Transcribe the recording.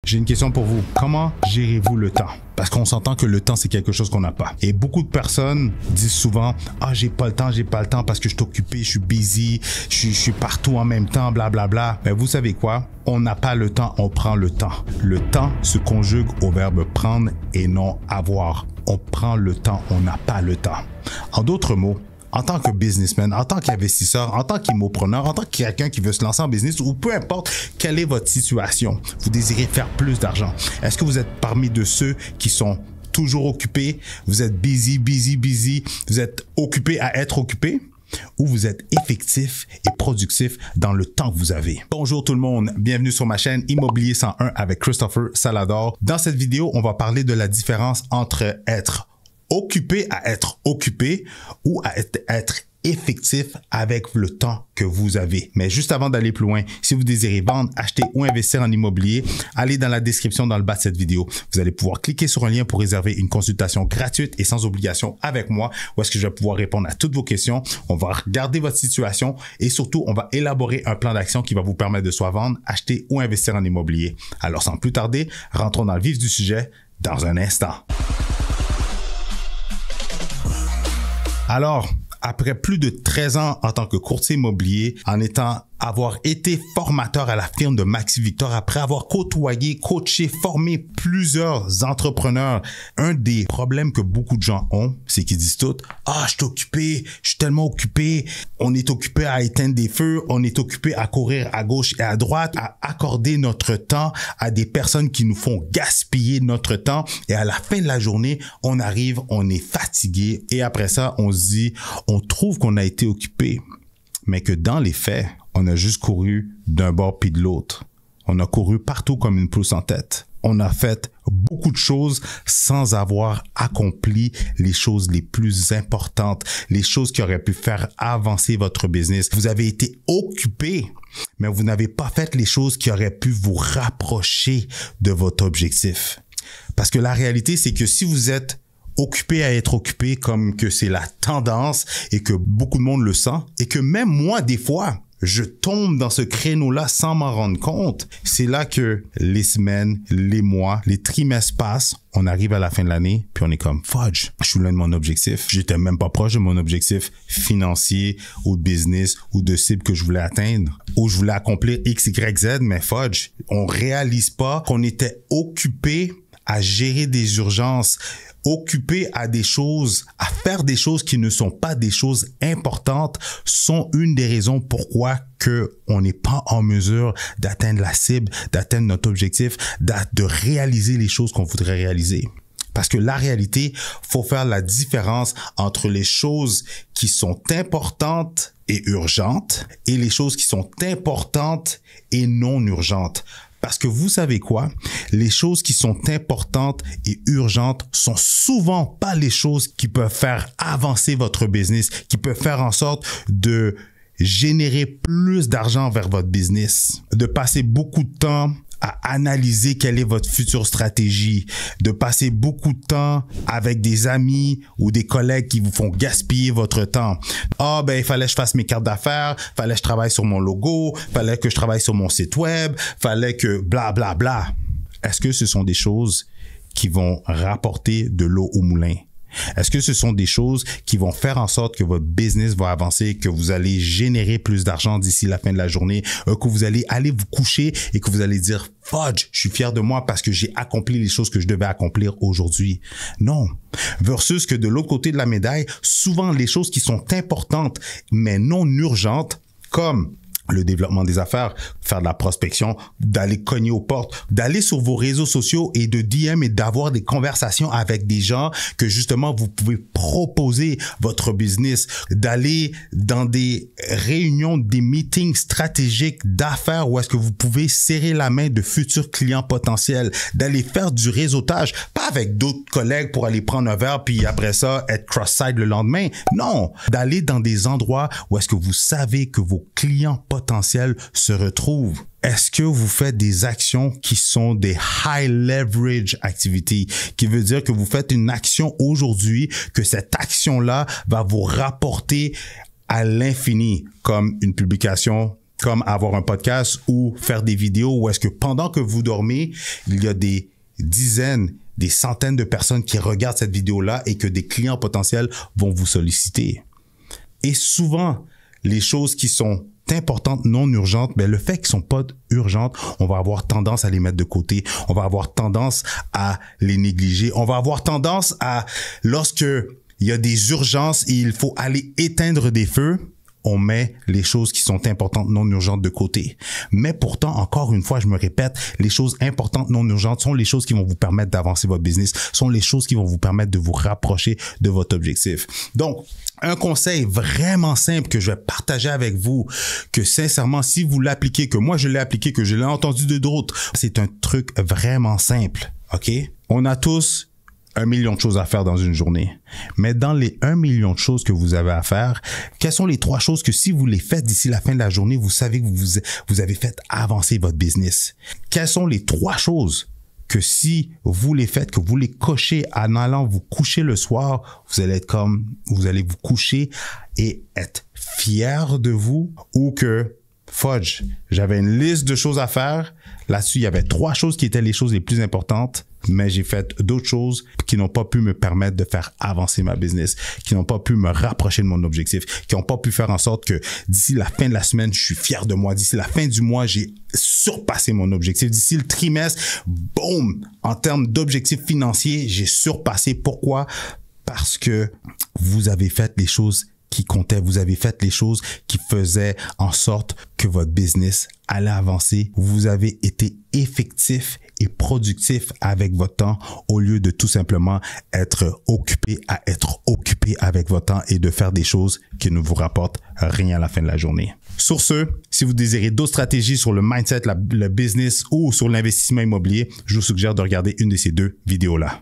J'ai une question pour vous. Comment gérez-vous le temps? Parce qu'on s'entend que le temps, c'est quelque chose qu'on n'a pas. Et beaucoup de personnes disent souvent « Ah, j'ai pas le temps parce que je suis occupé, je suis busy, je suis partout en même temps, blablabla. » Mais vous savez quoi? On n'a pas le temps, on prend le temps. Le temps se conjugue au verbe prendre et non avoir. On prend le temps, on n'a pas le temps. En d'autres mots, en tant que businessman, en tant qu'investisseur, en tant qu'immopreneur, en tant que quelqu'un qui veut se lancer en business ou peu importe quelle est votre situation, vous désirez faire plus d'argent. Est-ce que vous êtes parmi de ceux qui sont toujours occupés, vous êtes busy, vous êtes occupé à être occupé? Ou vous êtes effectif et productif dans le temps que vous avez. Bonjour tout le monde, bienvenue sur ma chaîne Immobilier 101 avec Christopher Salador. Dans cette vidéo, on va parler de la différence entre être occupé à être occupé ou à être effectif avec le temps que vous avez. Mais juste avant d'aller plus loin, si vous désirez vendre, acheter ou investir en immobilier, allez dans la description dans le bas de cette vidéo. Vous allez pouvoir cliquer sur un lien pour réserver une consultation gratuite et sans obligation avec moi, où est-ce que je vais pouvoir répondre à toutes vos questions. On va regarder votre situation et surtout, on va élaborer un plan d'action qui va vous permettre de soit vendre, acheter ou investir en immobilier. Alors sans plus tarder, rentrons dans le vif du sujet dans un instant. Alors, après plus de 13 ans en tant que courtier immobilier, avoir été formateur à la firme de Maxi Victor, après avoir côtoyé, coaché, formé plusieurs entrepreneurs, un des problèmes que beaucoup de gens ont, c'est qu'ils disent tout, « Ah, je suis occupé, je suis tellement occupé. » On est occupé à éteindre des feux, on est occupé à courir à gauche et à droite, à accorder notre temps à des personnes qui nous font gaspiller notre temps. Et à la fin de la journée, on arrive, on est fatigué et après ça, on se dit, on trouve qu'on a été occupé, mais que dans les faits, on a juste couru d'un bord puis de l'autre. On a couru partout comme une pousse en tête. On a fait beaucoup de choses sans avoir accompli les choses les plus importantes, les choses qui auraient pu faire avancer votre business. Vous avez été occupé, mais vous n'avez pas fait les choses qui auraient pu vous rapprocher de votre objectif. Parce que la réalité, c'est que si vous êtes occupé à être occupé comme que c'est la tendance et que beaucoup de monde le sent et que même moi, des fois, je tombe dans ce créneau-là sans m'en rendre compte. C'est là que les semaines, les mois, les trimestres passent. On arrive à la fin de l'année, puis on est comme, fudge, je suis loin de mon objectif. J'étais même pas proche de mon objectif financier ou de business ou de cible que je voulais atteindre. Ou je voulais accomplir X, Y, Z, mais fudge, on réalise pas qu'on était occupé à gérer des urgences, occupé à des choses, à faire des choses qui ne sont pas des choses importantes, sont une des raisons pourquoi que on n'est pas en mesure d'atteindre la cible, d'atteindre notre objectif, de réaliser les choses qu'on voudrait réaliser. Parce que la réalité, faut faire la différence entre les choses qui sont importantes et urgentes et les choses qui sont importantes et non urgentes. Parce que vous savez quoi? Les choses qui sont importantes et urgentes sont souvent pas les choses qui peuvent faire avancer votre business, qui peuvent faire en sorte de générer plus d'argent vers votre business, de passer beaucoup de temps à analyser quelle est votre future stratégie, de passer beaucoup de temps avec des amis ou des collègues qui vous font gaspiller votre temps. Ah, ben, il fallait que je fasse mes cartes d'affaires, fallait que je travaille sur mon logo, fallait que je travaille sur mon site web, fallait que bla, bla, bla. Est-ce que ce sont des choses qui vont rapporter de l'eau au moulin? Est-ce que ce sont des choses qui vont faire en sorte que votre business va avancer, que vous allez générer plus d'argent d'ici la fin de la journée, que vous allez aller vous coucher et que vous allez dire « Fudge, je suis fier de moi parce que j'ai accompli les choses que je devais accomplir aujourd'hui. » Non. Versus que de l'autre côté de la médaille, souvent les choses qui sont importantes mais non urgentes, comme le développement des affaires, faire de la prospection, d'aller cogner aux portes, d'aller sur vos réseaux sociaux et de DM et d'avoir des conversations avec des gens que justement vous pouvez proposer votre business, d'aller dans des réunions, des meetings stratégiques d'affaires où est-ce que vous pouvez serrer la main de futurs clients potentiels, d'aller faire du réseautage, pas avec d'autres collègues pour aller prendre un verre puis après ça être cross-side le lendemain. Non, d'aller dans des endroits où est-ce que vous savez que vos clients potentiels se retrouvent. Est-ce que vous faites des actions qui sont des high leverage activities, qui veut dire que vous faites une action aujourd'hui, que cette action-là va vous rapporter à l'infini, comme une publication comme avoir un podcast ou faire des vidéos où est-ce que pendant que vous dormez, il y a des dizaines, des centaines de personnes qui regardent cette vidéo-là et que des clients potentiels vont vous solliciter. Et souvent, les choses qui sont importantes, non urgentes, mais le fait qu'elles sont pas urgentes, on va avoir tendance à les mettre de côté. On va avoir tendance à les négliger. On va avoir tendance à, lorsque il y a des urgences et il faut aller éteindre des feux, on met les choses qui sont importantes, non urgentes de côté. Mais pourtant, encore une fois, je me répète, les choses importantes, non urgentes sont les choses qui vont vous permettre d'avancer votre business, sont les choses qui vont vous permettre de vous rapprocher de votre objectif. Donc, un conseil vraiment simple que je vais partager avec vous, que sincèrement, si vous l'appliquez, que moi je l'ai appliqué, que je l'ai entendu de d'autres, c'est un truc vraiment simple, OK? On a tous 1 million de choses à faire dans une journée. Mais dans les 1 million de choses que vous avez à faire, quelles sont les 3 choses que si vous les faites d'ici la fin de la journée, vous savez que vous avez fait avancer votre business? Quelles sont les 3 choses que si vous les faites, que vous les cochez en allant vous coucher le soir, vous allez vous coucher et être fier de vous, ou que fudge, j'avais une liste de choses à faire. Là-dessus, il y avait 3 choses qui étaient les choses les plus importantes, mais j'ai fait d'autres choses qui n'ont pas pu me permettre de faire avancer ma business, qui n'ont pas pu me rapprocher de mon objectif, qui n'ont pas pu faire en sorte que d'ici la fin de la semaine, je suis fier de moi. D'ici la fin du mois, j'ai surpassé mon objectif. D'ici le trimestre, boum, en termes d'objectifs financiers, j'ai surpassé. Pourquoi? Parce que vous avez fait les choses qui comptaient. Vous avez fait les choses qui faisaient en sorte que votre business allait avancer. Vous avez été effectif et productif avec votre temps au lieu de tout simplement être occupé avec votre temps et de faire des choses qui ne vous rapportent rien à la fin de la journée. Sur ce, si vous désirez d'autres stratégies sur le mindset, le business ou sur l'investissement immobilier, je vous suggère de regarder une de ces 2 vidéos-là.